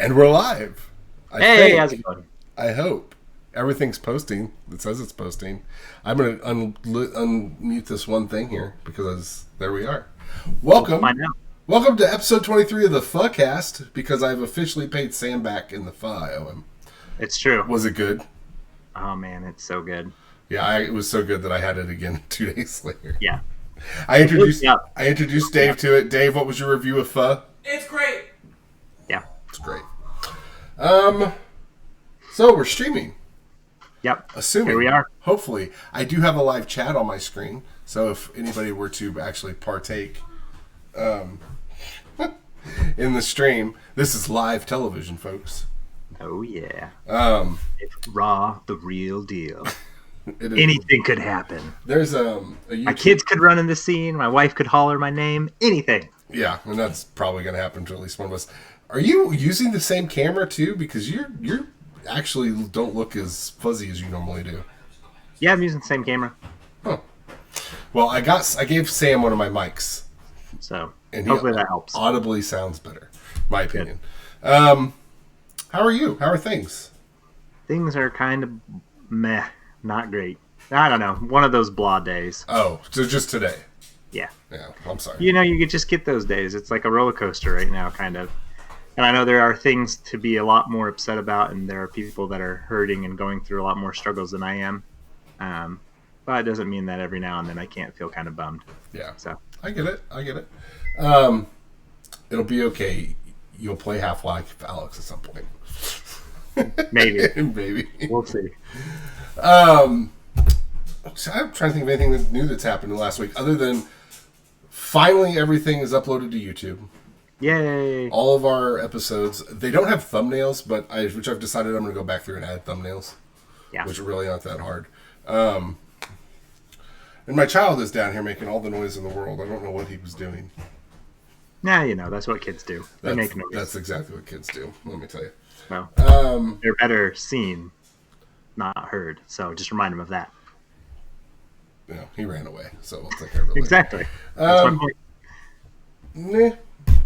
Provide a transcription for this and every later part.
And we're live. Hey, how's it going? I hope. Everything's posting. It says it's posting. I'm going to unmute this one thing here because there we are. Welcome. Welcome to episode 23 of the Fuhcast, because I've officially paid Sam back in the Fuh I owe him. It's true. Was it good? Oh, man, it's so good. Yeah, it was so good that I had it again 2 days later. Yeah. I introduced Dave to it. Dave, what was your review of Fuh? It's great. Yeah. It's great. So we're streaming. Yep. Assuming. Here we are. Hopefully. I do have a live chat on my screen, so if anybody were to actually partake in the stream, this is live television, folks. Oh, yeah. It's raw, the real deal. Anything could happen. There's a my kids could run in the scene. My wife could holler my name. Anything. Yeah, and that's probably going to happen to at least one of us. Are you using the same camera too? Because you're actually don't look as fuzzy as you normally do. Yeah, I'm using the same camera. Huh. Well, I gave Sam one of my mics, so and hopefully that helps. Audibly sounds better, my opinion. How are you? How are things? Things are kind of meh, not great. I don't know. One of those blah days. Oh, so just today? Yeah. Yeah. I'm sorry. You could just get those days. It's like a roller coaster right now, kind of. And I know there are things to be a lot more upset about, and there are people that are hurting and going through a lot more struggles than I am. But it doesn't mean that every now and then I can't feel kind of bummed. Yeah. So I get it. It'll be okay. You'll play Half-Life Alex at some point. Maybe. Maybe. We'll see. I'm trying to think of anything new that's happened in the last week, other than finally everything is uploaded to YouTube. Yay! All of our episodes, they don't have thumbnails, which I've decided I'm going to go back through and add thumbnails. Yeah. Which really aren't that hard. And my child is down here making all the noise in the world. I don't know what he was doing. Nah, that's what kids do. They make noise. That's exactly what kids do, let me tell you. Well, they're better seen, not heard. So just remind them of that. Yeah, he ran away, so we'll take care of it later. Exactly. That's my point.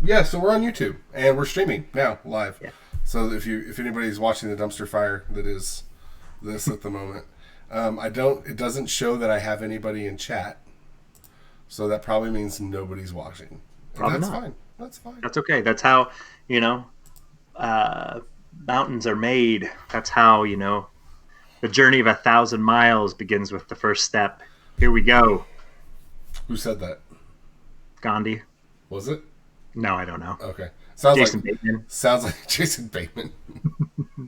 Yeah, so we're on YouTube, and we're streaming now, live. Yeah. So if anybody's watching the dumpster fire that is this at the moment, it doesn't show that I have anybody in chat, so that probably means nobody's watching. Probably that's not. fine. That's fine. That's okay. That's how, mountains are made. That's how, the journey of 1,000 miles begins with the first step. Here we go. Who said that? Gandhi. Was it? No, I don't know. Okay. Jason Bateman. Sounds like Jason Bateman.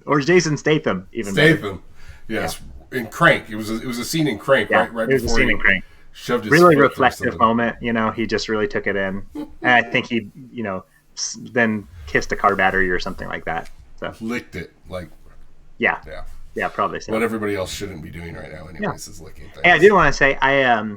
Or Jason Statham, even Statham. Yes. Yeah. In Crank. It was a scene in Crank, right? Right. It was a scene in Crank. Shoved his really reflective moment. He just really took it in. And I think he, then kissed a car battery or something like that. So licked it. Yeah. Yeah, probably so. What everybody else shouldn't be doing right now anyways is licking things. Hey, I did want to say, I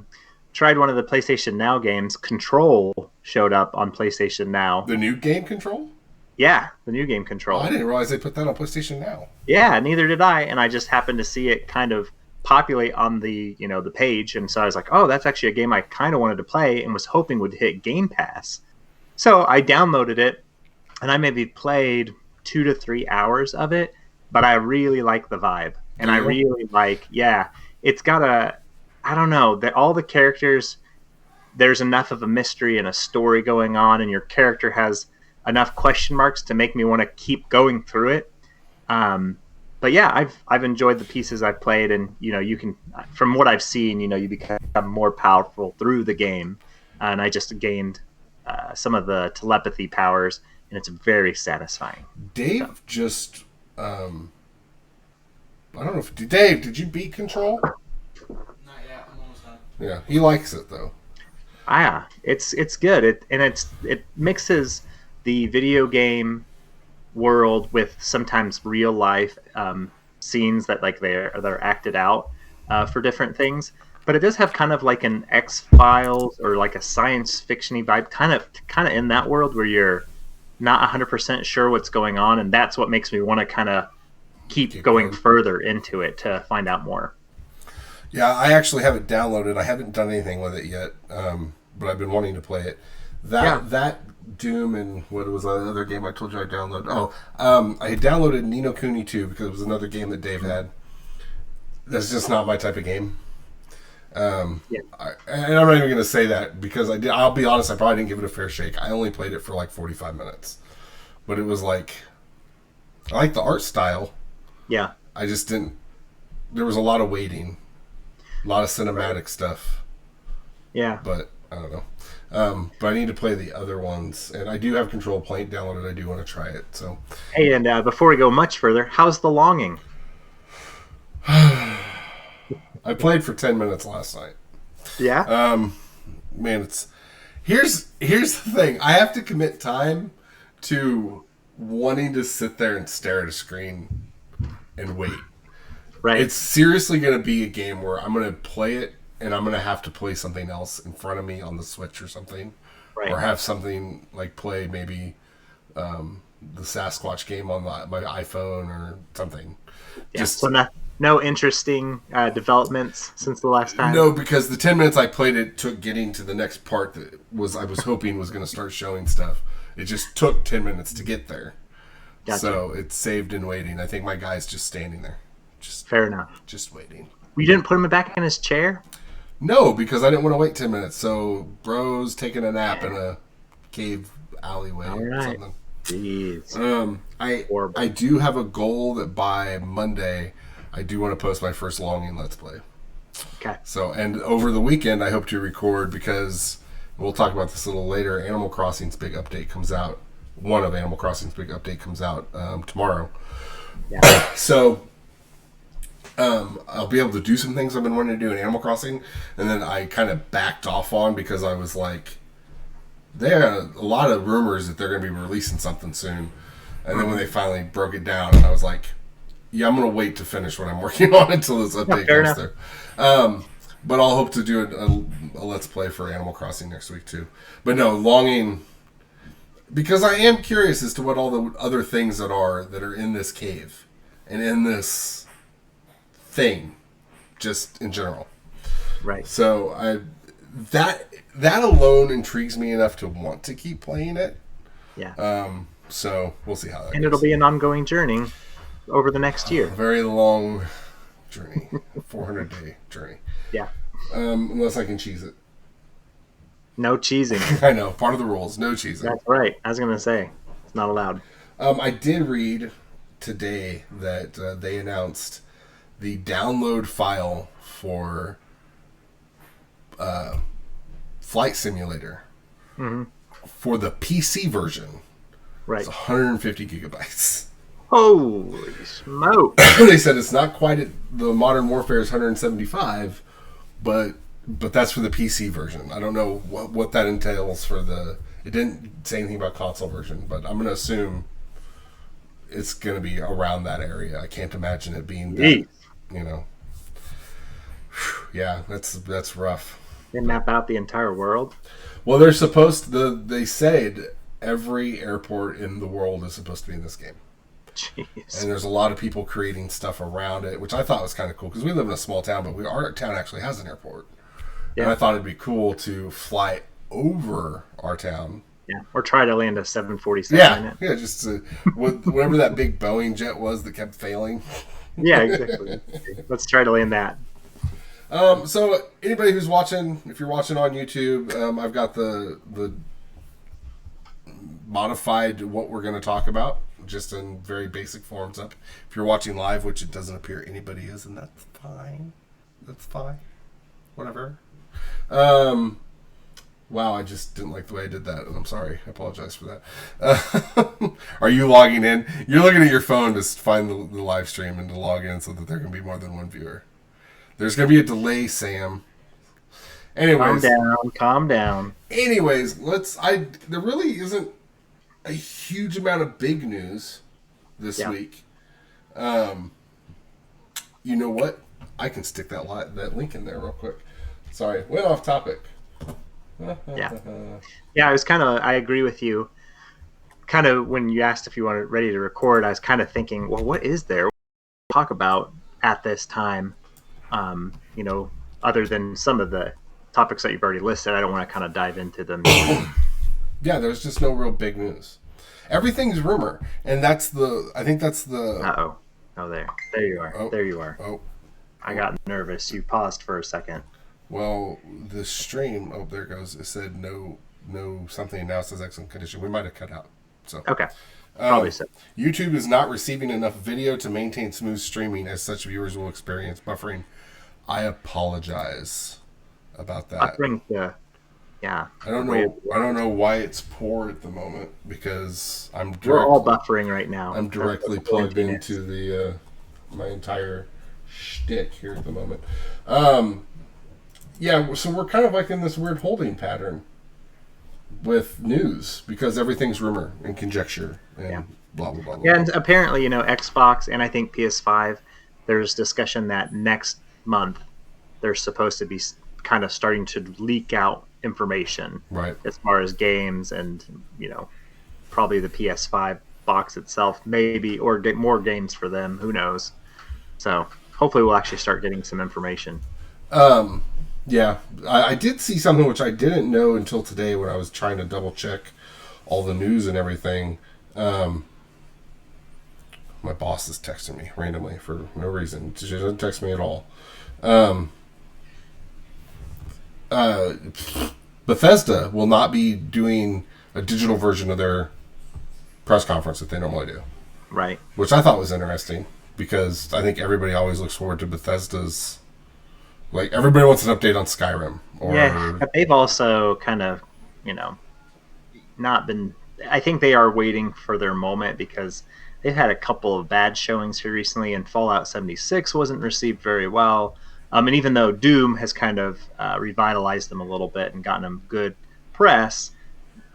tried one of the PlayStation Now games. Control showed up on PlayStation Now. The new game Control? Yeah, the new game Control. Oh, I didn't realize they put that on PlayStation Now. Yeah, neither did I, and I just happened to see it kind of populate on the the page, and so I was like, oh, that's actually a game I kind of wanted to play and was hoping would hit Game Pass. So I downloaded it, and I maybe played 2 to 3 hours of it, but I really like the vibe, and I really like, it's got I don't know, all the characters, there's enough of a mystery and a story going on, and your character has enough question marks to make me want to keep going through it. But yeah, I've enjoyed the pieces I've played, and you can, from what I've seen, you become more powerful through the game, and I just gained some of the telepathy powers, and it's very satisfying. Dave just, I don't know if Dave, did you beat Control? Yeah, he likes it though. Yeah, it's good. It mixes the video game world with sometimes real life scenes that they're acted out for different things. But it does have kind of like an X-Files or like a science fiction-y vibe, kind of in that world where you're not 100% sure what's going on, and that's what makes me want to kind of keep going further into it to find out more. Yeah, I actually have it downloaded. I haven't done anything with it yet, but I've been wanting to play it. That Doom and what was the other game I told you I downloaded? I had downloaded Ni no Kuni 2 because it was another game that Dave had. That's just not my type of game. And I'm not even going to say that because I'll be honest, I probably didn't give it a fair shake. I only played it for like 45 minutes. But it was like, I like the art style. Yeah. I just didn't, there was a lot of waiting. A lot of cinematic stuff. Yeah. But I don't know. But I need to play the other ones. And I do have Control Point downloaded. I do want to try it. So. Hey, and before we go much further, how's The Longing? I played for 10 minutes last night. Yeah? Man, here's the thing. I have to commit time to wanting to sit there and stare at a screen and wait. Right. It's seriously going to be a game where I'm going to play it and I'm going to have to play something else in front of me on the Switch or something. Right. Or have something like play maybe the Sasquatch game on my iPhone or something. Yeah, so no interesting developments since the last time? No, because the 10 minutes I played it took getting to the next part that I was hoping was going to start showing stuff. It just took 10 minutes to get there. Gotcha. So it's saved in waiting. I think my guy's just standing there. Fair enough. Just waiting. You didn't put him back in his chair? No, because I didn't want to wait 10 minutes. So bro's taking a nap in a cave alleyway or something. Jeez. I do have a goal that by Monday I do want to post my first Longing Let's Play. Okay. So, and over the weekend I hope to record because we'll talk about this a little later. Animal Crossing's big update comes out. One of Animal Crossing's big update comes out tomorrow. Yeah. So I'll be able to do some things I've been wanting to do in Animal Crossing, and then I kind of backed off on because I was like, there are a lot of rumors that they're going to be releasing something soon. And then when they finally broke it down, I was like, yeah, I'm going to wait to finish what I'm working on until this update comes through. But I'll hope to do a Let's Play for Animal Crossing next week too. But no, Longing, because I am curious as to what all the other things that are in this cave and in this thing, just in general. Right. So that alone intrigues me enough to want to keep playing it. Yeah. So we'll see how that goes. And it'll be an ongoing journey over the next year. A very long journey. 400-day journey. Yeah. Unless I can cheese it. No cheesing. I know. Part of the rules. No cheesing. That's right. I was going to say. It's not allowed. I did read today that they announced the download file for Flight Simulator for the PC version. Right. It's 150 gigabytes. Holy smoke. They said it's not quite at the Modern Warfare's 175, but that's for the PC version. I don't know what that entails for the... It didn't say anything about console version, but I'm going to assume it's going to be around that area. I can't imagine it being that, Yeah, that's rough. They map out the entire world? Well, they're supposed to... They said every airport in the world is supposed to be in this game. Jeez. And there's a lot of people creating stuff around it, which I thought was kind of cool because we live in a small town, but our town actually has an airport. Yeah. And I thought it'd be cool to fly over our town. Yeah, or try to land a 747 in it. Yeah, just whatever that big Boeing jet was that kept failing. Yeah, exactly. Let's try to land that. So anybody who's watching, if you're watching on YouTube, I've got the modified what we're going to talk about, just in very basic forms up. If you're watching live, which it doesn't appear anybody is, and that's fine. That's fine. Whatever. Wow, I just didn't like the way I did that, and I'm sorry. I apologize for that. Are you logging in? You're looking at your phone to find the live stream and to log in so that there can be more than one viewer. There's going to be a delay, Sam. Anyways. Calm down. Anyways, there really isn't a huge amount of big news this week. You know what? I can stick that link in there real quick. Sorry, went off topic. Yeah, I agree with you. Kind of when you asked if you wanted ready to record, I was kind of thinking, well, what is there to talk about at this time? Other than some of the topics that you've already listed. I don't want to kind of dive into them. Yeah, there's just no real big news. Everything's rumor, and I think that's the. Uh-oh. Oh, there you are. Oh, there you are. Oh. I got nervous. You paused for a second. Well, the stream. Oh, there it goes. It said no something now says excellent condition. We might have cut out. So okay. Probably so. YouTube is not receiving enough video to maintain smooth streaming, as such viewers will experience buffering. I apologize about that. Buffering, yeah. I don't know why it's poor at the moment because we're all buffering right now. I'm directly plugged into the my entire shtick here at the moment. Yeah, so we're kind of like in this weird holding pattern with news because everything's rumor and conjecture and blah, blah, blah, blah. And apparently, Xbox and I think PS5, there's discussion that next month they're supposed to be kind of starting to leak out information right, as far as games and, probably the PS5 box itself, maybe, or get more games for them. Who knows? So hopefully we'll actually start getting some information. Yeah, I did see something which I didn't know until today when I was trying to double check all the news and everything. My boss is texting me randomly for no reason. She doesn't text me at all. Bethesda will not be doing a digital version of their press conference that they normally do. Right. Which I thought was interesting because I think everybody always looks forward to Bethesda's. Like, everybody wants an update on Skyrim. But they've also kind of, not been... I think they are waiting for their moment because they've had a couple of bad showings here recently, and Fallout 76 wasn't received very well. And even though Doom has kind of revitalized them a little bit and gotten them good press,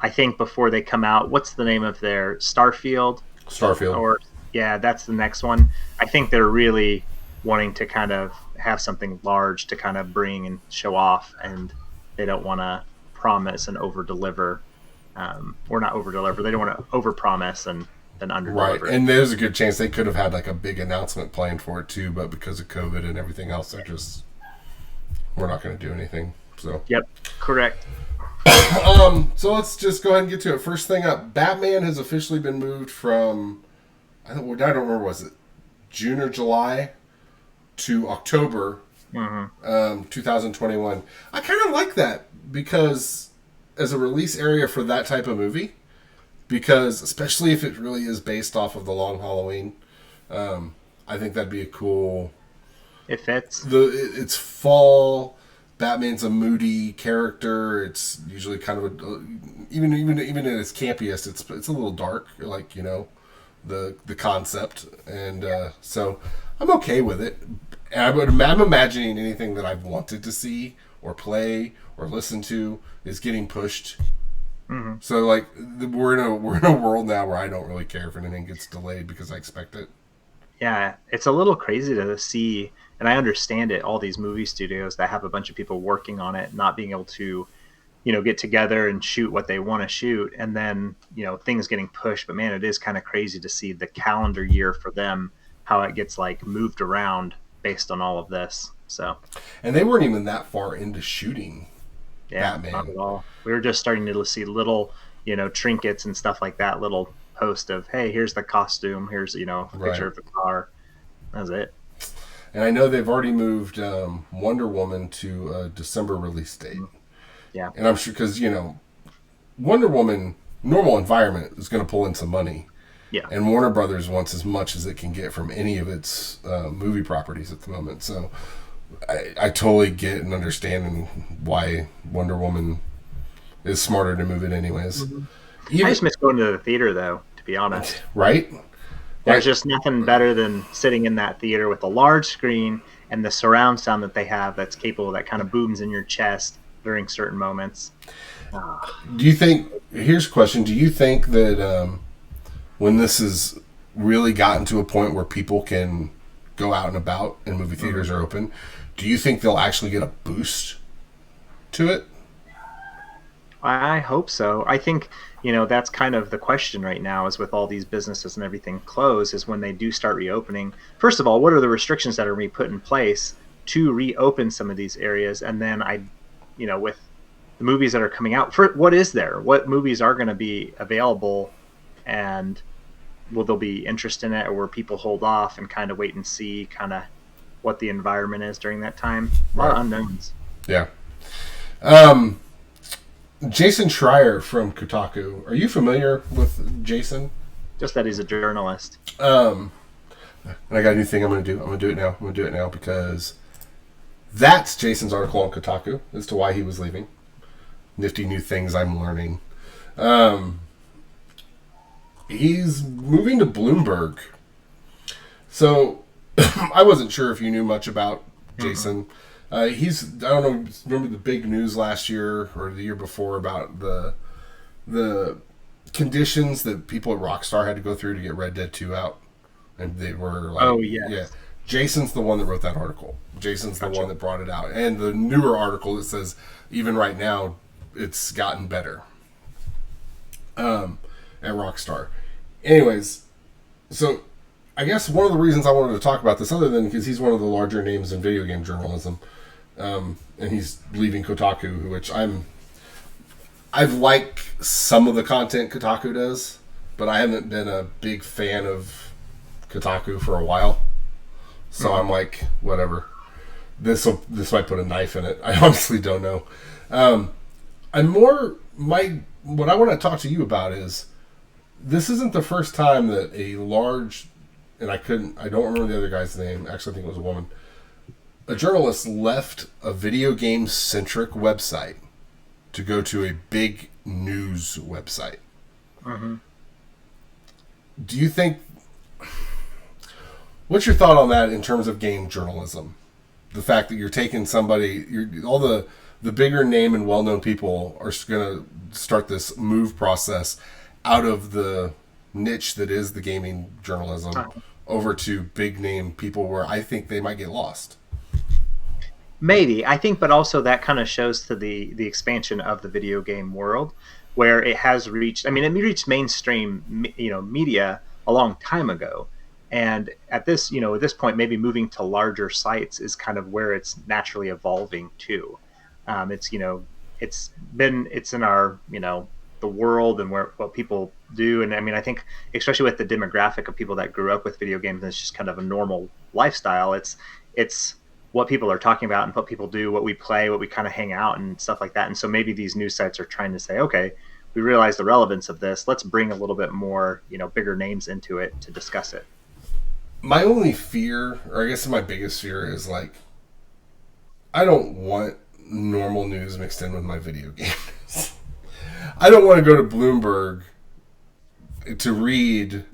I think before they come out, what's the name of their Starfield? That's the next one. I think they're really wanting to kind of have something large to kind of bring and show off, and they don't want to promise and over-deliver, or not over-deliver. They don't want to over-promise and then under-deliver. Right, and there's a good chance they could have had like a big announcement planned for it too, but because of COVID and everything else, we're not going to do anything. So yep, correct. So let's just go ahead and get to it. First thing up, Batman has officially been moved from, I don't remember, was it June or July to October 2021. I kind of like that because as a release area for that type of movie, because especially if it really is based off of the Long Halloween, I think that'd be a cool. It fits. It's fall. Batman's a moody character. It's usually kind of even in its campiest, it's a little dark, like the concept, and so I'm okay with it. And I'm imagining anything that I've wanted to see or play or listen to is getting pushed. Mm-hmm. So like we're in a world now where I don't really care if anything gets delayed because I expect it. Yeah, it's a little crazy to see, and I understand it. All these movie studios that have a bunch of people working on it, not being able to, get together and shoot what they want to shoot, and then things getting pushed. But man, it is kind of crazy to see the calendar year for them, how it gets like moved around based on all of this. So, and they weren't even that far into shooting Batman. Not at all. We were just starting to see little, trinkets and stuff like that. Little post of, hey, here's the costume. Here's a picture of the car. That's it. And I know they've already moved Wonder Woman to a December release date. Yeah. And I'm sure because Wonder Woman normal environment is going to pull in some money. Yeah. And Warner Brothers wants as much as it can get from any of its movie properties at the moment. So I totally get and understand why Wonder Woman is smarter to move it anyways. Mm-hmm. I just miss going to the theater, though, to be honest. Right? There's just nothing better than sitting in that theater with a large screen and the surround sound that they have that's capable, that kind of booms in your chest during certain moments. Do you think, here's a question, do you think that when this has really gotten to a point where people can go out and about and movie theaters are open, do you think they'll actually get a boost to it? I hope so. I think, that's kind of the question right now is with all these businesses and everything closed is when they do start reopening. First of all, what are the restrictions that are being put in place to reopen some of these areas? And then with the movies that are coming out. For what is there? What movies are going to be available, and will there be interest in it, or will people hold off and kind of wait and see kind of what the environment is during that time? A lot of unknowns. Yeah. Jason Schreier from Kotaku. Are you familiar with Jason? Just that he's a journalist. And I got a new thing I'm going to do. I'm going to do it now because that's Jason's article on Kotaku as to why he was leaving. Nifty new things I'm learning. He's moving to Bloomberg. So I wasn't sure if you knew much about Jason. I don't know, remember the big news last year or the year before about the conditions that people at Rockstar had to go through to get Red Dead 2 out? And they were like, yeah. Jason's the one that wrote that article. Jason's the one that brought it out. And the newer article that says, even right now, it's gotten better at Rockstar. Anyways, so I guess one of the reasons I wanted to talk about this, other than because he's one of the larger names in video game journalism, and he's leaving Kotaku, which I've liked some of the content Kotaku does, but I haven't been a big fan of Kotaku for a while. So I'm like, whatever. This might put a knife in it. I honestly don't know. What I want to talk to you about is, this isn't the first time that a large, and I don't remember the other guy's name. Actually, I think it was a woman. A journalist left a video game-centric website to go to a big news website. Do you think... What's your thought on that in terms of game journalism? The fact that you're taking somebody... all the bigger name and well-known people are going to start this move process out of the niche that is the gaming journalism over to big name people where I think they might get lost. Maybe. I think, but also that kind of shows to the expansion of the video game world, where it has reached, it reached mainstream, media a long time ago. And at this point, maybe moving to larger sites is kind of where it's naturally evolving to. It's in our, the world and what people do. And I think especially with the demographic of people that grew up with video games, it's just kind of a normal lifestyle. It's what people are talking about and what people do, what we play, what we kind of hang out and stuff like that. And so maybe these news sites are trying to say, okay, we realize the relevance of this. Let's bring a little bit more, bigger names into it to discuss it. My only fear, or I guess my biggest fear, is like, I don't want normal news mixed in with my video games. I don't want to go to Bloomberg to read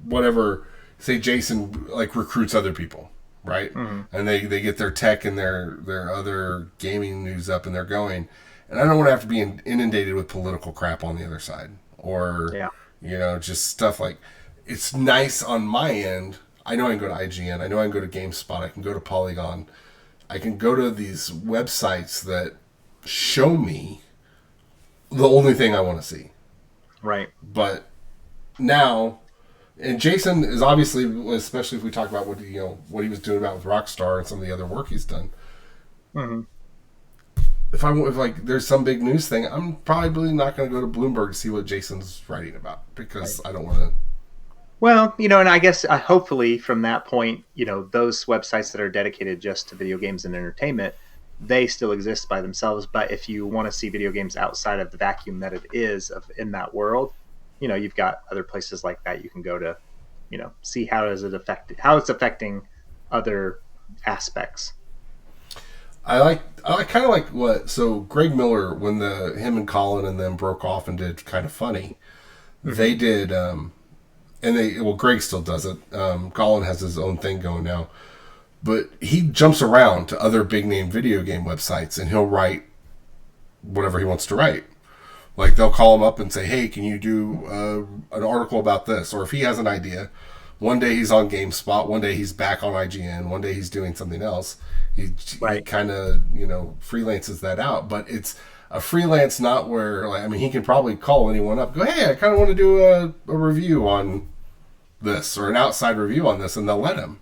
whatever, say Jason recruits other people, right? And they get their tech and their other gaming news up and they're going. And I don't want to have to be inundated with political crap on the other side. Or, just stuff like... It's nice on my end. I know I can go to IGN. I know I can go to GameSpot. I can go to Polygon. I can go to these websites that show me the only thing I want to see. Right. But now, and Jason is obviously, especially if we talk about what he was doing about with Rockstar and some of the other work he's done. If there's some big news thing, I'm probably not going to go to Bloomberg to see what Jason's writing about because I don't want to. Well, and I guess hopefully from that point, those websites that are dedicated just to video games and entertainment, they still exist by themselves. But if you want to see video games outside of the vacuum that it is in that world, you've got other places like that you can go to, see how it's affecting other aspects. I kind of like what, so Greg Miller, when him and Colin and them broke off and did Kind of Funny, they did, Greg still does it. Colin has his own thing going now. But he jumps around to other big name video game websites and he'll write whatever he wants to write. Like they'll call him up and say, hey, can you do an article about this? Or if he has an idea, one day he's on GameSpot, one day he's back on IGN, one day he's doing something else. He kind of, freelances that out. But it's a freelance not where, he can probably call anyone up, go, hey, I kind of want to do a review on this or an outside review on this, and they'll let him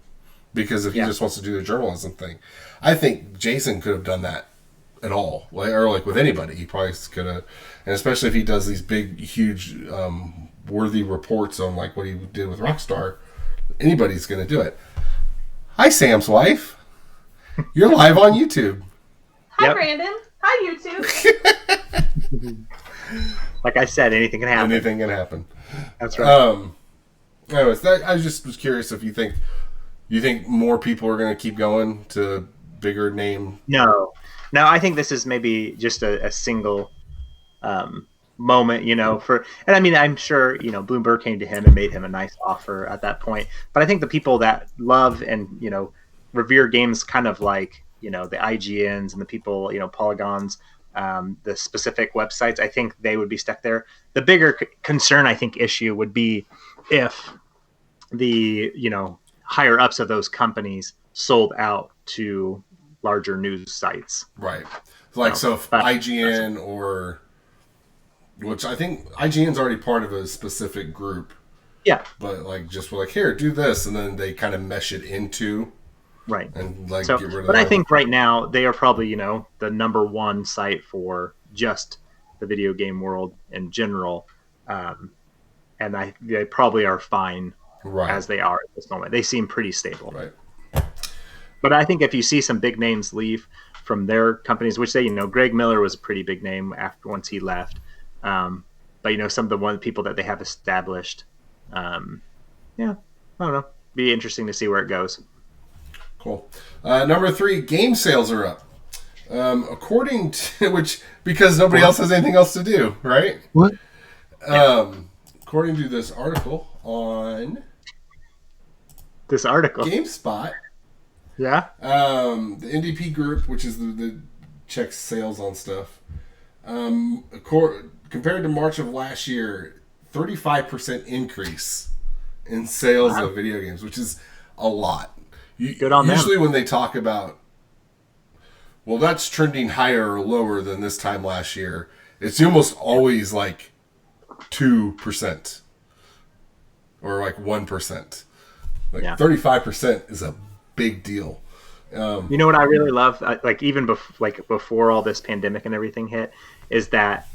because if he just wants to do the journalism thing. I think Jason could have done that at all, or like with anybody. He probably is gonna, and especially if he does these big, huge, worthy reports on like what he did with Rockstar, anybody's gonna do it. Hi, Sam's wife. You're live on YouTube. Hi, Brandon. Hi, YouTube. Like I said, anything can happen. Anything can happen. That's right. Anyways, I was curious if you think more people are going to keep going to bigger name. No, I think this is maybe just a single moment, and I mean, I'm sure, Bloomberg came to him and made him a nice offer at that point. But I think the people that love and, revere games kind of like, the IGNs and the people, Polygons, the specific websites, I think they would be stuck there. The bigger concern, I think, issue would be if the, higher ups of those companies sold out to larger news sites. Right. Like, so if IGN or, which I think IGN's already part of a specific group. Yeah. But like, just we're like, here, do this. And then they kind of mesh it into. Right. And like, so, get rid of but I think right now they are probably, the number one site for just the video game world in general. And they probably are fine as they are at this moment. They seem pretty stable. Right. But I think if you see some big names leave from their companies, which Greg Miller was a pretty big name once he left. But some of the people that they have established, I don't know. Be interesting to see where it goes. Cool. Number 3, game sales are up. According to because nobody else has anything else to do, right? What? According to this article on GameSpot. Yeah. The NDP group, which is the checks sales on stuff. Compared to March of last year, 35% increase in sales of video games, which is a lot. Good on them. Usually when they talk about, well, that's trending higher or lower than this time last year, it's almost always like 2% or like 1%. Like 35% is a big deal. You know what I really love, like even before all this pandemic and everything hit, is that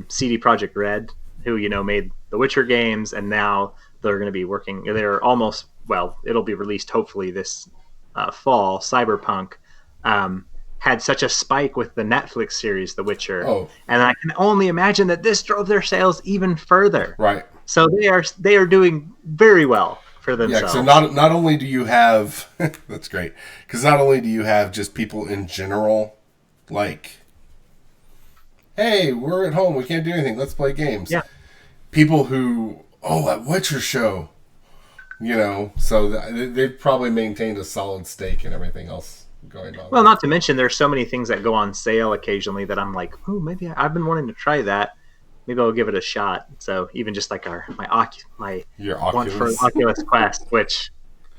CD Projekt Red, who made the Witcher games, and now they're going to be working. They're almost it'll be released hopefully this fall. Cyberpunk had such a spike with the Netflix series, The Witcher, and I can only imagine that this drove their sales even further. Right. So they are doing very well for themselves. Yeah, so not only do you have that's great, because not only do you have just people in general like, hey, we're at home, we can't do anything, let's play games. Yeah. People who, that Witcher show, so they've probably maintained a solid stake in everything else going on. Well, not to mention there's so many things that go on sale occasionally that I'm like, maybe I've been wanting to try that. Maybe I'll give it a shot. So even just like my one for Oculus Quest, which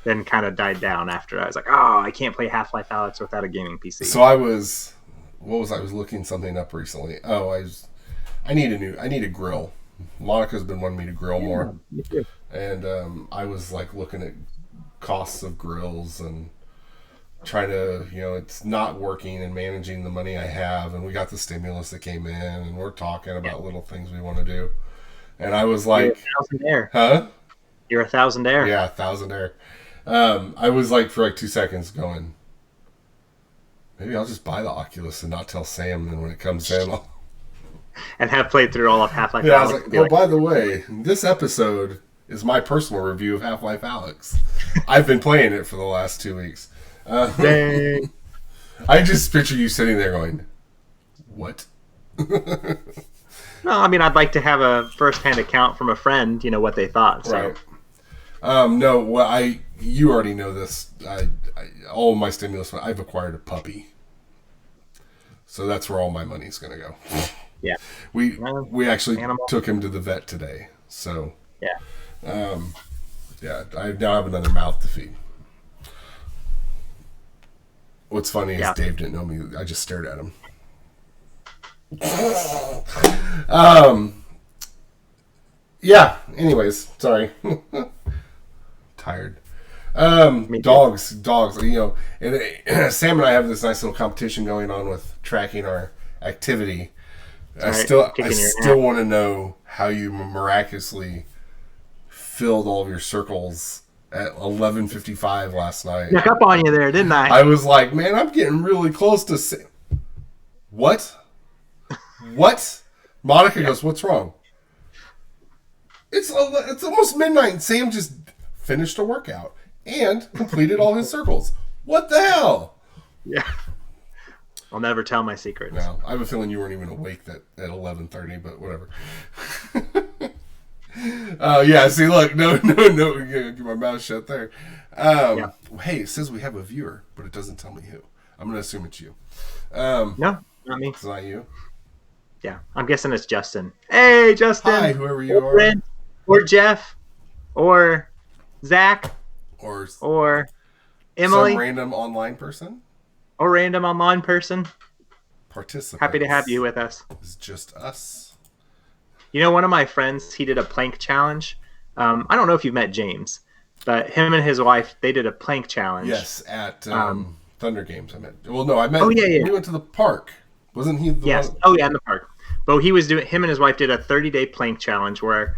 then kind of died down after I was like, I can't play Half-Life Alyx without a gaming PC. So I was looking something up recently. I need a grill. Monica's been wanting me to grill more. Me too. And I was like looking at costs of grills and trying to, it's not working and managing the money I have. And we got the stimulus that came in and we're talking about little things we want to do. And I was like, You're a thousandaire. Huh? You're a thousandaire. Yeah, thousandaire. I was like for like 2 seconds going, maybe I'll just buy the Oculus and not tell Sam, and when it comes in I'll... And have played through all of Half-Life Alyx. Yeah, I was like, by the way, this episode is my personal review of Half-Life Alyx. I've been playing it for the last 2 weeks. Dang. I just picture you sitting there going, what? No, I mean, I'd like to have a first-hand account from a friend, what they thought. So. Right. No, well, you already know this. All of my stimulus, I've acquired a puppy. So that's where all my money's going to go. Yeah. We actually took him to the vet today. So yeah. I now have another mouth to feed. What's funny is Dave didn't know me. I just stared at him. Yeah, anyways, sorry. Tired. Dogs. You know, and Sam and I have this nice little competition going on with tracking our activity. I still want to know how you miraculously filled all of your circles at 11:55 last night. Snuck up on you there, didn't I? I was like, man, I'm getting really close to. What? What? Monica goes, what's wrong? It's almost midnight, and Sam just finished a workout and completed all his circles. What the hell? Yeah. I'll never tell my secrets. No, I have a feeling you weren't even awake at 11:30, but whatever. Yeah, see, look, no, get my mouth shut there. Hey, it says we have a viewer, but it doesn't tell me who. I'm going to assume it's you. No, not me. It's not you? Yeah, I'm guessing it's Justin. Hey, Justin. Hi, whoever you are. Brent, or Jeff, or Zach, or Emily. Some random online person? Or random online person. Participants. Happy to have you with us. It's just us. You know, one of my friends, he did a plank challenge. I don't know if you've met James, but him and his wife, they did a plank challenge. Yes, at Thunder Games. I met. Well, no, I met. Oh yeah. We went to the park. Wasn't he? Yes. One? Oh yeah, in the park. But him and his wife did a 30-day plank challenge where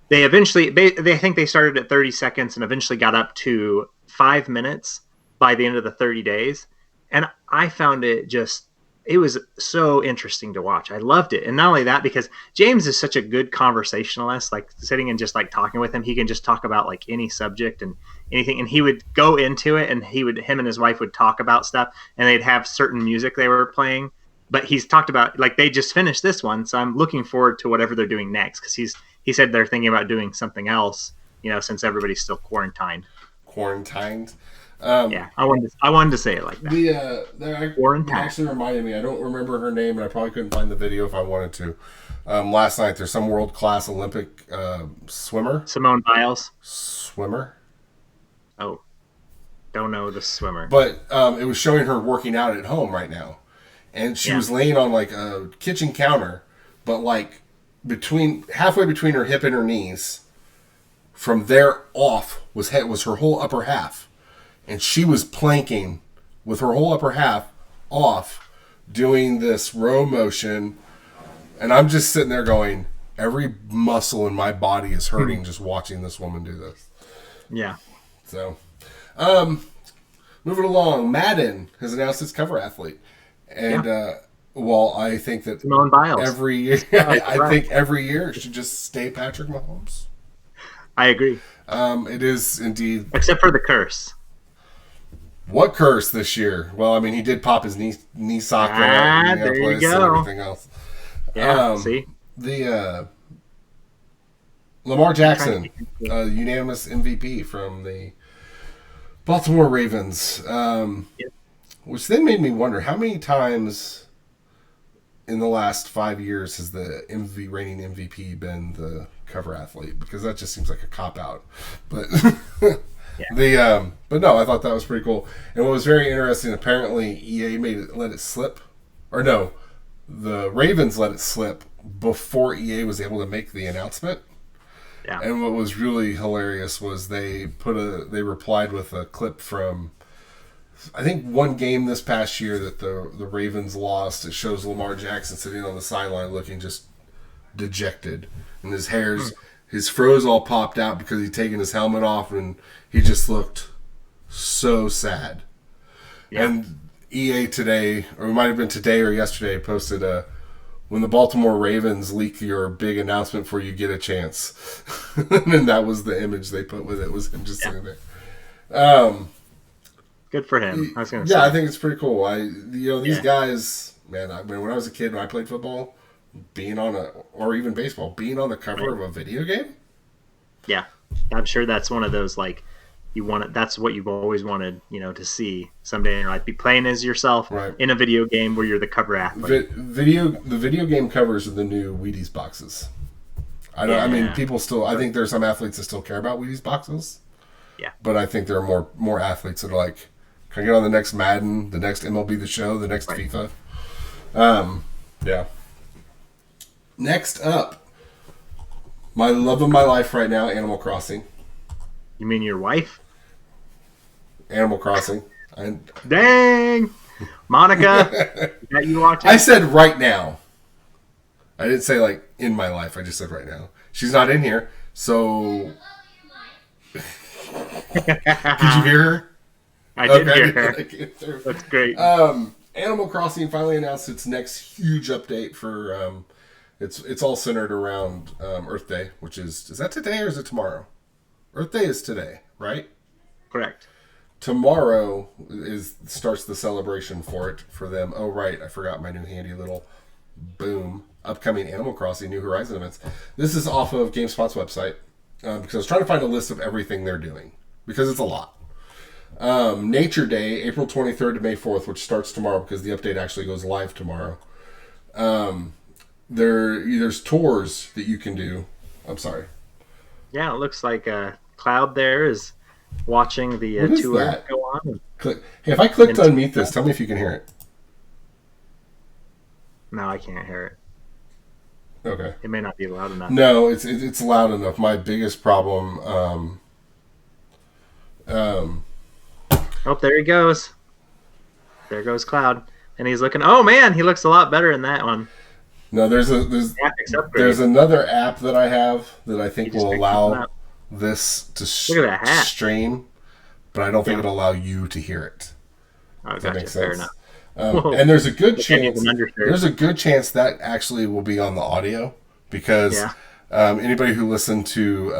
they eventually, they think they started at 30 seconds and eventually got up to 5 minutes by the end of the 30 days. And I found it was so interesting to watch. I loved it. And not only that, because James is such a good conversationalist, like sitting and just like talking with him, he can just talk about like any subject and anything. And he would go into it and him and his wife would talk about stuff and they'd have certain music they were playing. But he's talked about, like, they just finished this one. So I'm looking forward to whatever they're doing next. Cause he said they're thinking about doing something else, you know, since everybody's still quarantined. Yeah, I wanted to say it like that. That actually reminded me. I don't remember her name, and I probably couldn't find the video if I wanted to. Last night, there's some world-class Olympic swimmer. Simone Biles. Swimmer. Oh, don't know the swimmer. But it was showing her working out at home right now, and she was laying on like a kitchen counter, but like halfway between her hip and her knees. From there off was her whole upper half. And she was planking with her whole upper half off, doing this row motion. And I'm just sitting there going, every muscle in my body is hurting just watching this woman do this. Yeah. So, moving along, Madden has announced its cover athlete. And, I think that Simone Biles. Every year, I think every year it should just stay Patrick Mahomes. I agree. It is indeed. Except for the curse. What curse this year? Well, I mean, he did pop his knee socket in there you go. And everything else. Yeah, see? The Lamar Jackson, unanimous MVP from the Baltimore Ravens, which then made me wonder how many times in the last 5 years has the reigning MVP been the cover athlete? Because that just seems like a cop-out. But... Yeah. But no, I thought that was pretty cool. And what was very interesting, apparently EA let it slip. Or no, the Ravens let it slip before EA was able to make the announcement. Yeah. And what was really hilarious was they replied with a clip from, I think, one game this past year that the Ravens lost. It shows Lamar Jackson sitting on the sideline looking just dejected. And his froze all popped out because he'd taken his helmet off and he just looked so sad. Yeah. And EA today, or it might have been today or yesterday, posted when the Baltimore Ravens leak your big announcement before you get a chance. And that was the image they put with it, was him just sitting there. Good for him. I was going to say. Yeah, I think it's pretty cool. These guys, man, when I was a kid, when I played football, or even baseball, being on the cover of a video game? Yeah. I'm sure that's one of those, like, that's what you've always wanted, to see someday in your life. Be playing as yourself in a video game where you're the cover athlete. The video game covers are the new Wheaties boxes. I mean, people still, I think there's some athletes that still care about Wheaties boxes. Yeah. But I think there are more athletes that are like, can I get on the next Madden, the next MLB The Show, the next FIFA? Yeah. Next up, my love of my life right now, Animal Crossing. You mean your wife? Animal Crossing. Dang! Monica, that you watching? I said right now. I didn't say like in my life. I just said right now. She's not in here, so... Did you hear her? I did hear her. That's great. Animal Crossing finally announced its next huge update for... It's all centered around Earth Day, which is that today or is it tomorrow? Earth Day is today, right? Correct. Tomorrow starts the celebration for them. Oh, right. I forgot my new handy little boom. Upcoming Animal Crossing New Horizon events. This is off of GameSpot's website because I was trying to find a list of everything they're doing because it's a lot. Nature Day, April 23rd to May 4th, which starts tomorrow because the update actually goes live tomorrow. There's tours that you can do. I'm sorry. Yeah, it looks like Cloud there is watching the tour go on. Hey, if I click to unmute this, tell me if you can hear it. No, I can't hear it. Okay. It may not be loud enough. No, it's loud enough. My biggest problem. Oh, there he goes. There goes Cloud, and he's looking. Oh man, he looks a lot better in that one. No, there's another app that I have that I think will allow this to stream, but I don't think it'll allow you to hear it. Oh, gotcha. Makes sense? Fair enough. And there's a good chance that actually will be on the audio because anybody who listened to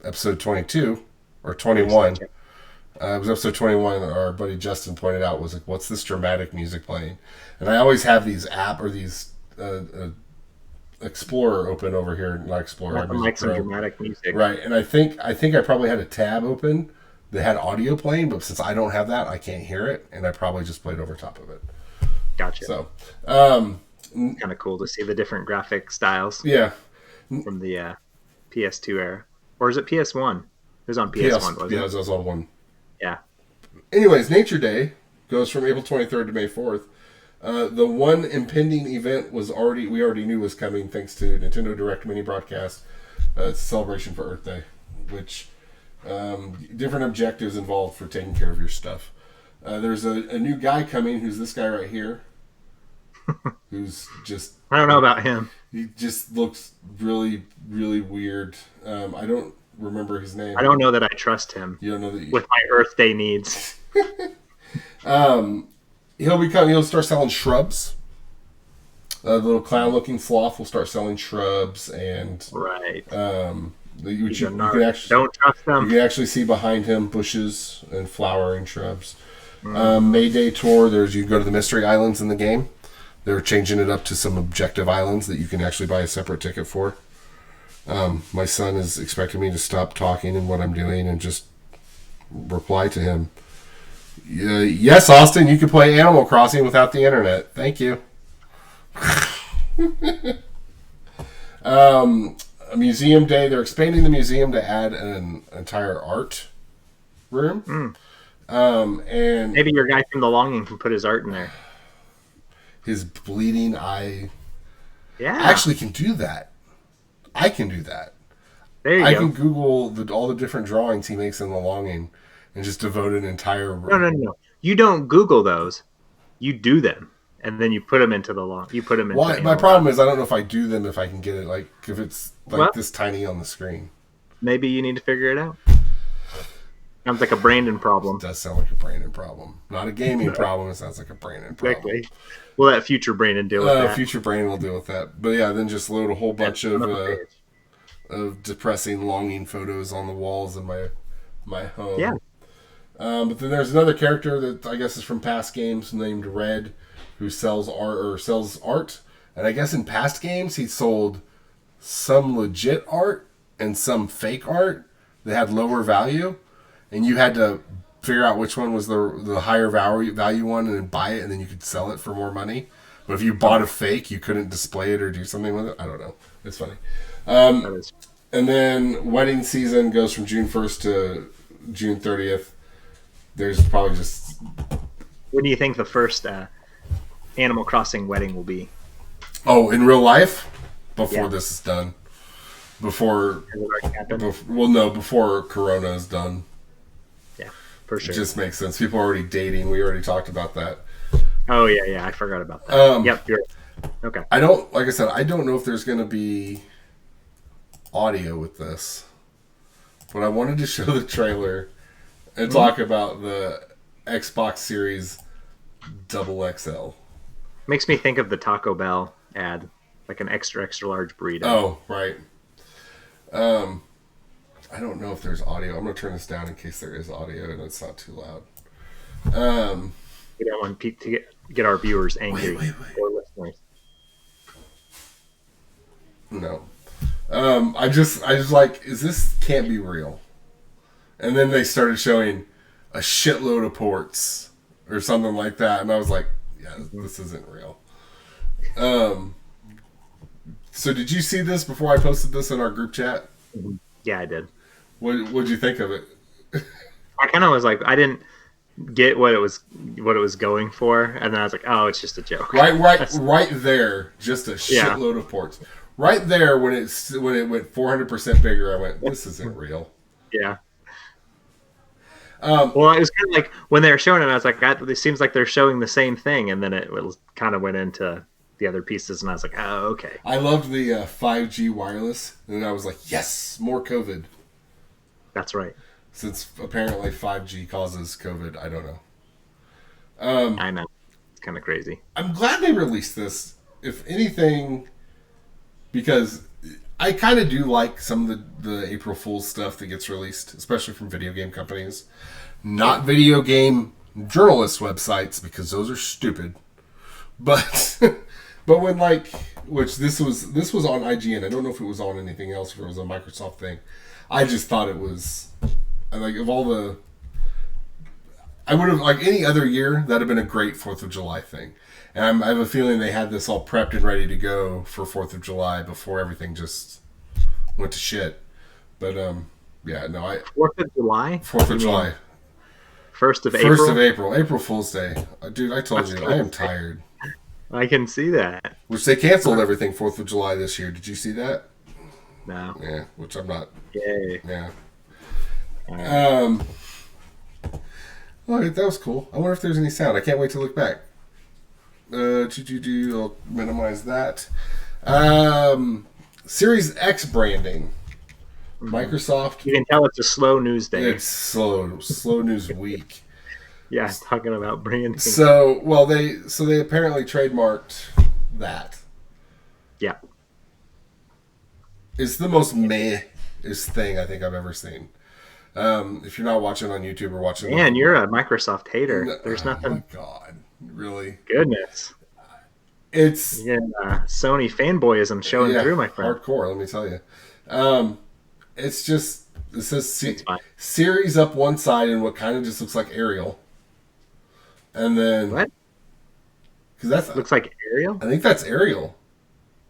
episode 22 or 21, it was episode 21. Our buddy Justin pointed out was like, "What's this dramatic music playing?" And I always have these Explorer open over here, not Explorer. I like some dramatic music, right? And I think I probably had a tab open that had audio playing, but since I don't have that, I can't hear it, and I probably just played over top of it. Gotcha. So, kind of cool to see the different graphic styles. Yeah. From the PS2 era, or is it PS1? It was on PS1, wasn't it? Yeah, it was on one. Yeah. Anyways, Nature Day goes from April 23rd to May 4th. The one impending event we already knew was coming thanks to Nintendo Direct mini broadcast. It's a celebration for Earth Day, which different objectives involved for taking care of your stuff. There's a new guy coming who's this guy right here, who's just... I don't know about him. He just looks really, really weird. I don't remember his name. I don't know that I trust him. You don't know that with my Earth Day needs. He'll start selling shrubs. The little clown-looking sloth will start selling shrubs and right. You can actually, don't trust them. You can actually see behind him bushes and flowering shrubs. May Day tour. You go to the mystery islands in the game. They're changing it up to some objective islands that you can actually buy a separate ticket for. My son is expecting me to stop talking and what I'm doing and just reply to him. Yes, Austin, you can play Animal Crossing without the internet. Thank you. A museum day. They're expanding the museum to add an entire art room. And maybe your guy from The Longing can put his art in there. His bleeding eye. Yeah. I actually can do that. I can do that. There you go. I can Google all the different drawings he makes in The Longing and just devote an entire room. No. You don't Google those. You do them. And then you put them into the long. You put them into. My problem is I don't know if I do them if I can get it if it's this tiny on the screen. Maybe you need to figure it out. Sounds like a Brandon problem. It does sound like a Brandon problem, not a gaming problem. It sounds like a Brandon problem. Exactly. We'll let future Brandon deal with that. Future Brandon will deal with that. But yeah, then just load a whole bunch of depressing longing photos on the walls in my home. Yeah. But then there's another character that I guess is from past games named Red, who sells art. And I guess in past games he sold some legit art and some fake art that had lower value, and you had to figure out which one was the higher value one and then buy it, and then you could sell it for more money. But if you bought a fake, you couldn't display it or do something with it. I don't know. It's funny. And then wedding season goes from June 1st to June 30th. There's probably just... When do you think the first Animal Crossing wedding will be? Oh, in real life? Before this is done. Before Corona is done. Yeah. for sure. It just makes sense. People are already dating. We already talked about that. Oh, yeah. I forgot about that. Yep, you're okay. Like I said, I don't know if there's going to be audio with this, but I wanted to show the trailer and talk about the Xbox Series XXL. Makes me think of the Taco Bell ad, like an extra, extra large burrito. Oh, right. I don't know if there's audio. I'm going to turn this down in case there is audio and it's not too loud. We don't want Pete to get our viewers angry wait. or listeners. No. I just like, this can't be real. And then they started showing a shitload of ports or something like that. And I was like, yeah, this isn't real. So did you see this before I posted this in our group chat? Yeah, I did. What'd you think of it? I kind of was like, I didn't get what it was going for, and then I was like, oh, it's just a joke. Right there, just a shitload of ports. Right there, when it went 400% bigger, I went, this isn't real. Yeah. Well, it was kind of like when they were showing it, I was like, it seems like they're showing the same thing, and then it kind of went into the other pieces, and I was like, oh, okay. I loved the 5G wireless, and I was like, yes, more COVID. That's right. Since apparently 5G causes COVID, I don't know. I know. It's kind of crazy. I'm glad they released this, if anything, because I kind of do like some of the April Fool's stuff that gets released, especially from video game companies. Not video game journalist websites, because those are stupid. But but when which this was on IGN. I don't know if it was on anything else, if it was a Microsoft thing. I just thought it was of all the. I would have any other year that'd have been a great 4th of July thing, and I have a feeling they had this all prepped and ready to go for 4th of July before everything just went to shit. But yeah, no, 4th of July. 4th of July. 1st of April. 1st of April. April Fool's Day, dude. I told you, I am tired. I can see that. Which they canceled everything 4th of July this year. Did you see that? No. Yeah, which I'm not. Yay. Yeah. Right. Oh, that was cool. I wonder if there's any sound. I can't wait to look back. I'll minimize that. Series X branding. Microsoft. You can tell it's a slow news day. It's slow news week. Yeah, talking about branding. So they apparently trademarked that. Yeah. It's the most meh-ist thing I think I've ever seen. If you're not watching on YouTube or watching... Man, you're a Microsoft hater. There's nothing... Oh my God. Really? Goodness. It's... Yeah, Sony fanboyism showing through, my friend. Hardcore, let me tell you. It's just... It says series up one side in what kind of just looks like Arial. And then... What? Because that's... Looks like Arial? I think that's Arial.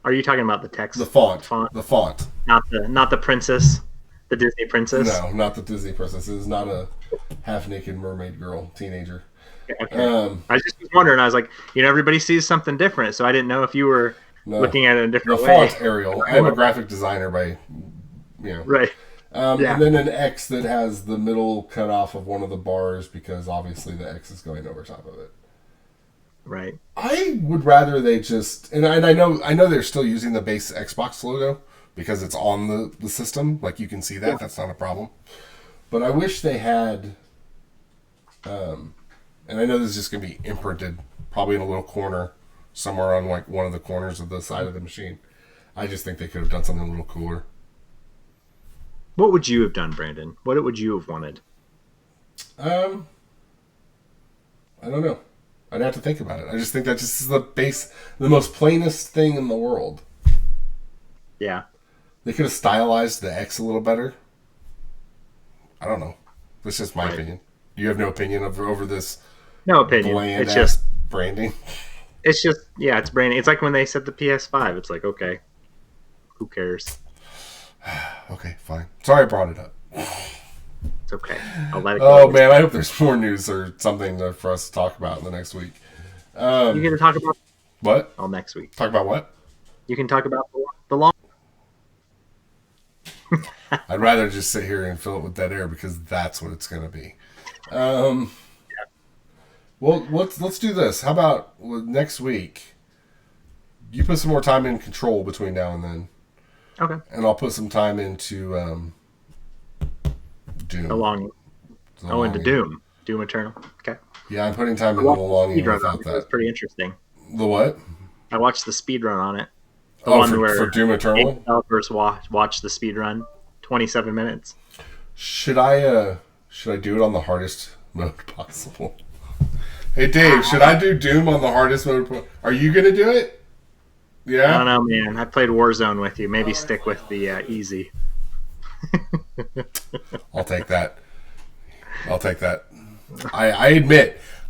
Are you talking about the text? The font. The font. Not the princess? The Disney princess? No, not the Disney princess. It is not a half-naked mermaid girl, teenager. Okay. I just was wondering. I was like, everybody sees something different, so I didn't know if you were looking at it in a different way. The font Arial. I'm a graphic designer by, Right. And then an X that has the middle cut off of one of the bars because obviously the X is going over top of it. Right. I would rather they just... And I know they're still using the base Xbox logo, because it's on the system. Like, you can see that. Yeah. That's not a problem. But I wish they had... and I know this is just going to be imprinted probably in a little corner somewhere on, one of the corners of the side of the machine. I just think they could have done something a little cooler. What would you have done, Brandon? What would you have wanted? I don't know. I'd have to think about it. I just think that just is the most plainest thing in the world. Yeah. They could have stylized the X a little better. I don't know. That's just my opinion. You have no opinion over this? No opinion. Bland it's just branding. It's just it's branding. It's like when they said the PS5. It's like, okay, who cares? Okay, fine. Sorry I brought it up. It's okay. I'll let it go. Oh man, I hope there's more news or something for us to talk about in the next week. You're gonna talk about what? Oh, next week. Talk about what? You can talk about the long. I'd rather just sit here and fill it with dead air because that's what it's going to be. Well, let's do this. How about next week? You put some more time in Control between now and then. Okay. And I'll put some time into Doom. Into Doom. Doom Eternal. Okay. Yeah, I'm putting time into the longing without that. It's pretty interesting. The what? I watched the speedrun on it. For Doom Eternal? Developers watch the speedrun. 27 minutes. Should I do it on the hardest mode possible? Hey Dave, should I do Doom on the hardest mode? Are you gonna do it? Yeah. I don't know, man. I played Warzone with you. Maybe stick with the easy. I'll take that.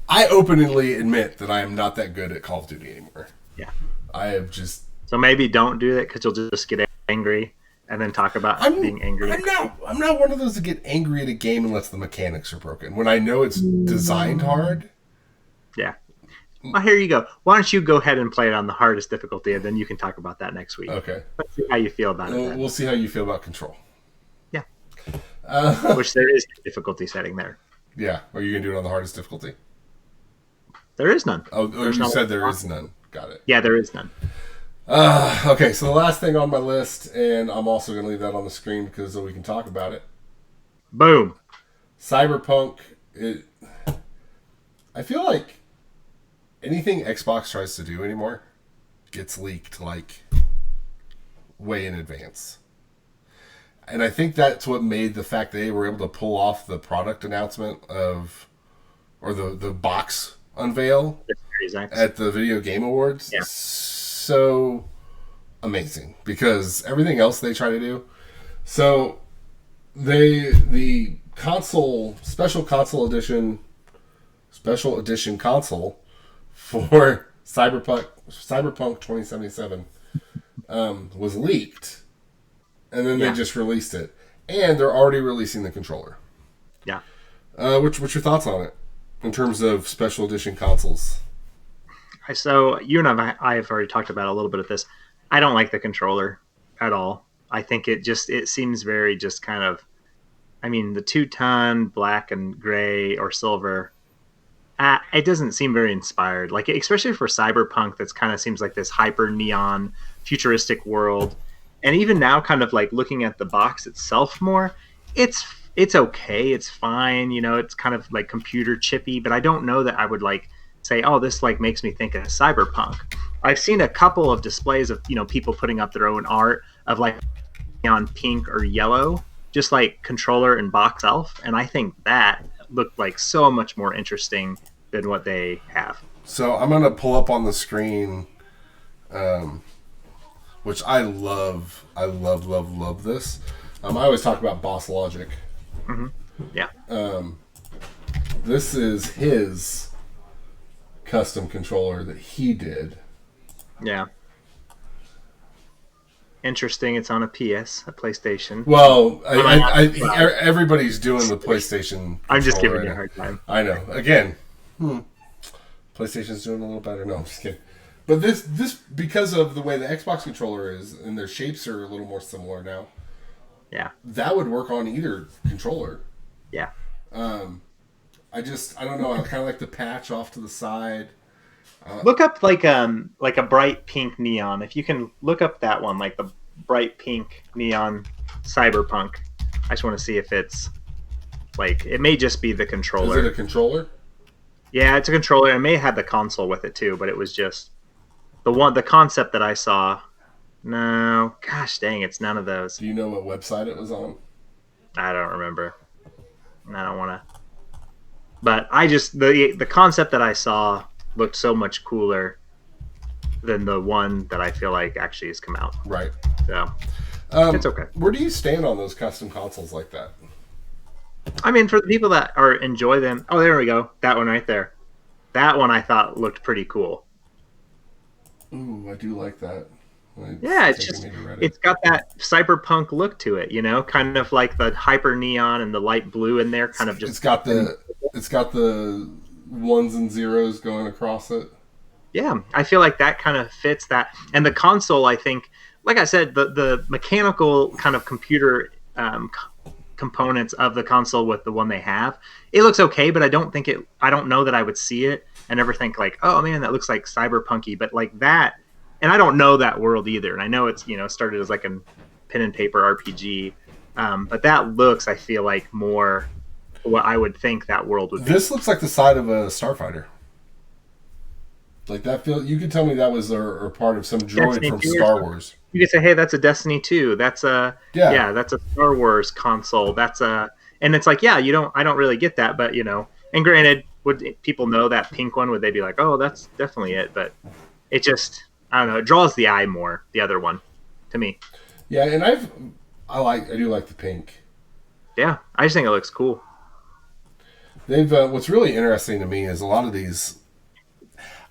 I openly admit that I am not that good at Call of Duty anymore. Yeah. I have just. So maybe don't do it because you'll just get angry and then talk about being angry. I'm not one of those to get angry at a game unless the mechanics are broken. When I know it's designed hard. Yeah. Well, here you go. Why don't you go ahead and play it on the hardest difficulty, and then you can talk about that next week. Okay. Let's see how you feel about it. We'll see how you feel about Control. Yeah. Which there is a difficulty setting there. Yeah. Are you going to do it on the hardest difficulty? There is none. Oh, you said there is none. Got it. Yeah, there is none. Okay, so the last thing on my list, and I'm also going to leave that on the screen because so we can talk about it. Boom. Cyberpunk. I feel like anything Xbox tries to do anymore gets leaked like way in advance. And I think that's what made the fact that they were able to pull off the product announcement or the box unveil at the Video Game Awards so amazing because everything else they try to do. So the console special edition console for Cyberpunk 2077 was leaked, and then they just released it, and they're already releasing the controller. Yeah. What's your thoughts on it in terms of special edition consoles? So you and I have already talked about a little bit of this. I don't like the controller at all. I think it seems very just kind of, I mean, the two-tone black and gray or silver, it doesn't seem very inspired. Like, especially for Cyberpunk, that's kind of seems like this hyper neon futuristic world. And even now, kind of like looking at the box itself more, it's okay, it's fine. You know, it's kind of like computer chippy, but I don't know that I would like say, oh, this like makes me think of Cyberpunk. I've seen a couple of displays of, you know, people putting up their own art of like neon pink or yellow, just like controller and box elf, and I think that looked like so much more interesting than what they have. So I'm gonna pull up on the screen, which I love this. I always talk about Boss Logic. Mm-hmm. Yeah. This is his custom controller that he did. Yeah. Interesting. It's on a PlayStation. Well, everybody's doing the PlayStation. I'm just giving you a hard time. I know. Again, PlayStation's doing a little better. No, I'm just kidding. But this because of the way the Xbox controller is, and their shapes are a little more similar now. Yeah. That would work on either controller. Yeah. I don't know. I kind of like the patch off to the side. Look up like a bright pink neon. If you can look up that one, like the bright pink neon Cyberpunk. I just want to see if it's like, it may just be the controller. Is it a controller? Yeah, it's a controller. It may have the console with it too, but it was just the concept that I saw. No, gosh dang, it's none of those. Do you know what website it was on? I don't remember. I don't want to. But I just the concept that I saw looked so much cooler than the one that I feel like actually has come out. Right. So it's okay. Where do you stand on those custom consoles like that? I mean, for the people that enjoy them. Oh, there we go. That one right there. That one I thought looked pretty cool. Ooh, I do like that. Yeah, it's got that cyberpunk look to it, you know, kind of like the hyper neon and the light blue in there, kind of just. It's got the ones and zeros going across it. Yeah, I feel like that kind of fits that, and the console I think like I said, the mechanical kind of computer components of the console with the one they have, it looks okay, but I don't know that I would see it and ever think like, oh man, that looks like cyberpunky, but like that, and I don't know that world either, and I know it's started as like a pen and paper RPG, but that looks, I feel like, more what I would think that world would be. This looks like the side of a starfighter. Like that you could tell me that was a part of some droid Destiny from Star Wars. You could say, hey, that's a Destiny 2. That's a that's a Star Wars console. And it's like, I don't really get that, but and granted, would people know that pink one? Would they be like, oh, that's definitely it? But it just, I don't know, it draws the eye more, the other one, to me. Yeah, and I do like the pink. Yeah, I just think it looks cool. They've what's really interesting to me is a lot of these.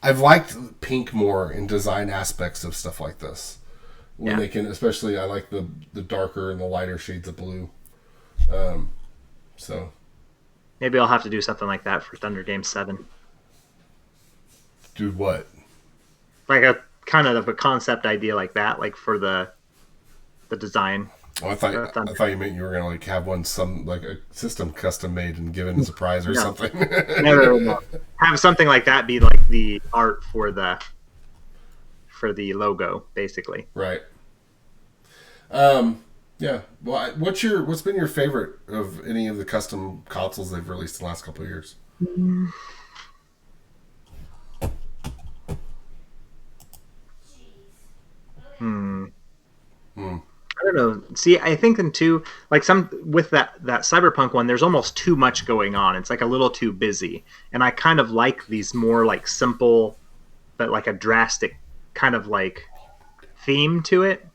I've liked pink more in design aspects of stuff like this. When they can, especially, I like the darker and the lighter shades of blue. So maybe I'll have to do something like that for Thunder Game 7. Do what? Like a kind of a concept idea like that, like for the design. Oh, I thought you meant you were gonna like have like a system custom made and given as a prize or something. No. Have something like that be like the art for the logo, basically. Right. Yeah. Well, what's been your favorite of any of the custom consoles they've released in the last couple of years? I don't know. See, I think in two, like some with that Cyberpunk one, there's almost too much going on. It's like a little too busy, and I kind of like these more like simple, but like a drastic kind of like theme to it.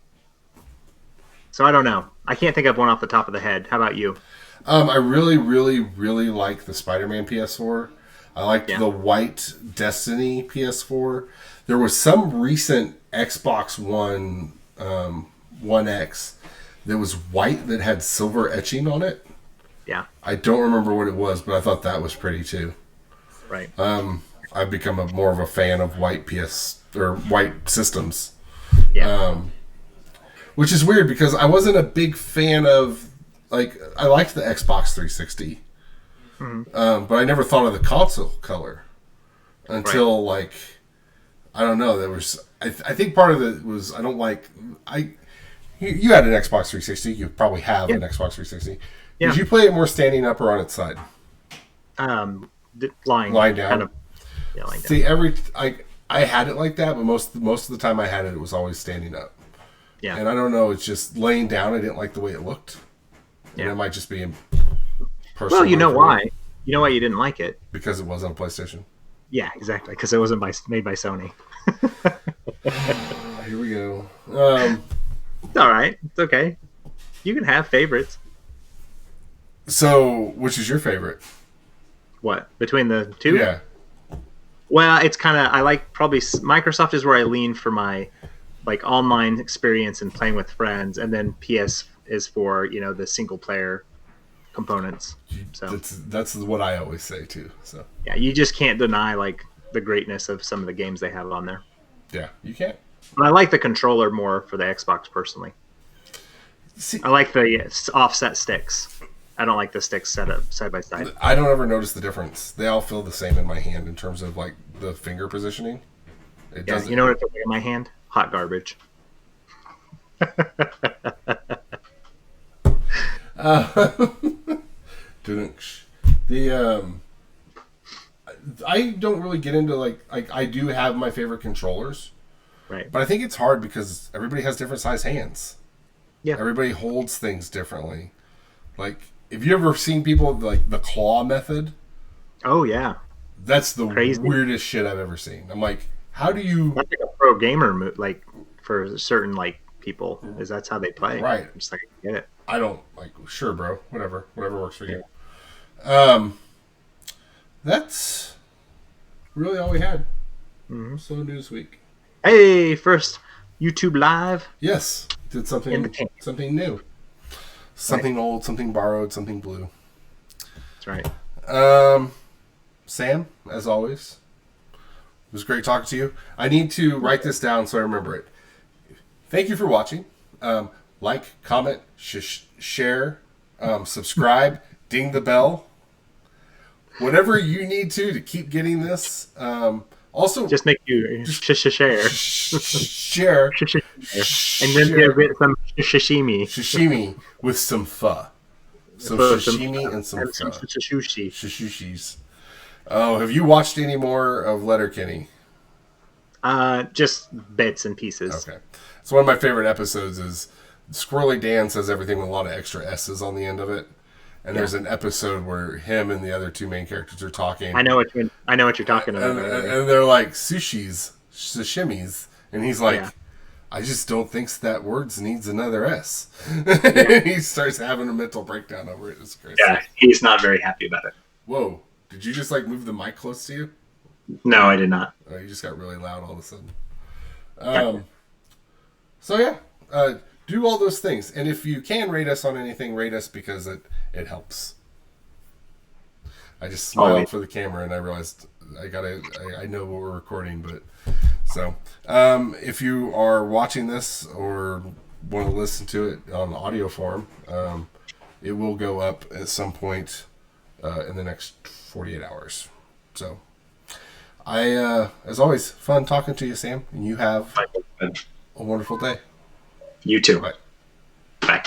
So I don't know. I can't think of one off the top of the head. How about you? I really, really, really like the Spider-Man PS4. I liked the white Destiny PS4. There was some recent Xbox One 1X that was white that had silver etching on it. Yeah. I don't remember what it was, but I thought that was pretty too. Right. I've become more of a fan of white white systems. Yeah. Which is weird because I wasn't a big fan of, like, I liked the Xbox 360. Mm-hmm. But I never thought of the console color until like, I don't know, there was, I think part of it was, I don't like, you had an Xbox 360. You probably have an Xbox 360. Yeah. Did you play it more standing up or on its side? Lying down. Kind of, lying down. See, I had it like that, but most of the time I had it, it was always standing up. Yeah. And I don't know, it's just laying down. I didn't like the way it looked. Yeah. And it might just be personal. Well, you know why? You know why you didn't like it? Because it wasn't a PlayStation. Yeah, exactly. Because it wasn't made by Sony. Here we go. It's all right. It's okay. You can have favorites. So, which is your favorite? What? Between the two? Yeah. Well, it's kind of, I like probably Microsoft is where I lean for my like online experience and playing with friends, and then PS is for the single player components. So that's what I always say too. So yeah, you just can't deny like the greatness of some of the games they have on there. Yeah, you can't. But I like the controller more for the Xbox personally. I like the offset sticks. I don't like the sticks set up side by side. I don't ever notice the difference. They all feel the same in my hand in terms of like the finger positioning. It doesn't. You know what it feels like in my hand? Hot garbage. I don't really get into like I do have my favorite controllers, right? But I think it's hard because everybody has different size hands. Yeah, everybody holds things differently. Like, have you ever seen people like the claw method? Oh yeah, that's the weirdest shit I've ever seen. I'm like, how do you? That's like a pro gamer move, like for certain like people, is that's how they play. Right. I'm just like, I get it. I don't like. Sure, bro. Whatever works for you. That's really all we had. Mm-hmm. Slow news week. Hey, first YouTube live. Yes, did something new, something old, something borrowed, something blue. That's right. Sam, as always, it was great talking to you. I need to write this down so I remember it. thank you for watching. Like, comment, share, subscribe, ding the bell. Whatever you need to keep getting this. Also, just make you share. Share. And then get some sashimi. Sashimi with some pho. Some sashimi and some pho. Shishis. Oh, have you watched any more of Letterkenny? Just bits and pieces. Okay. So one of my favorite episodes is Squirrely Dan says everything with a lot of extra S's on the end of it. And there's an episode where him and the other two main characters are talking. I know what you're talking about. And they're like sashimis, and he's like, I just don't think that word needs another S. And he starts having a mental breakdown over it. It's crazy. Yeah, he's not very happy about it. Whoa! Did you just move the mic close to you? No, I did not. Oh, you just got really loud all of a sudden. So do all those things, and if you can rate us on anything, rate us because it helps. I just smiled for the camera and I realized I know what we're recording, but so if you are watching this or want to listen to it on audio form, it will go up at some point in the next 48 hours. So as always, fun talking to you, Sam, and you have a wonderful day. You too. Bye. Bye.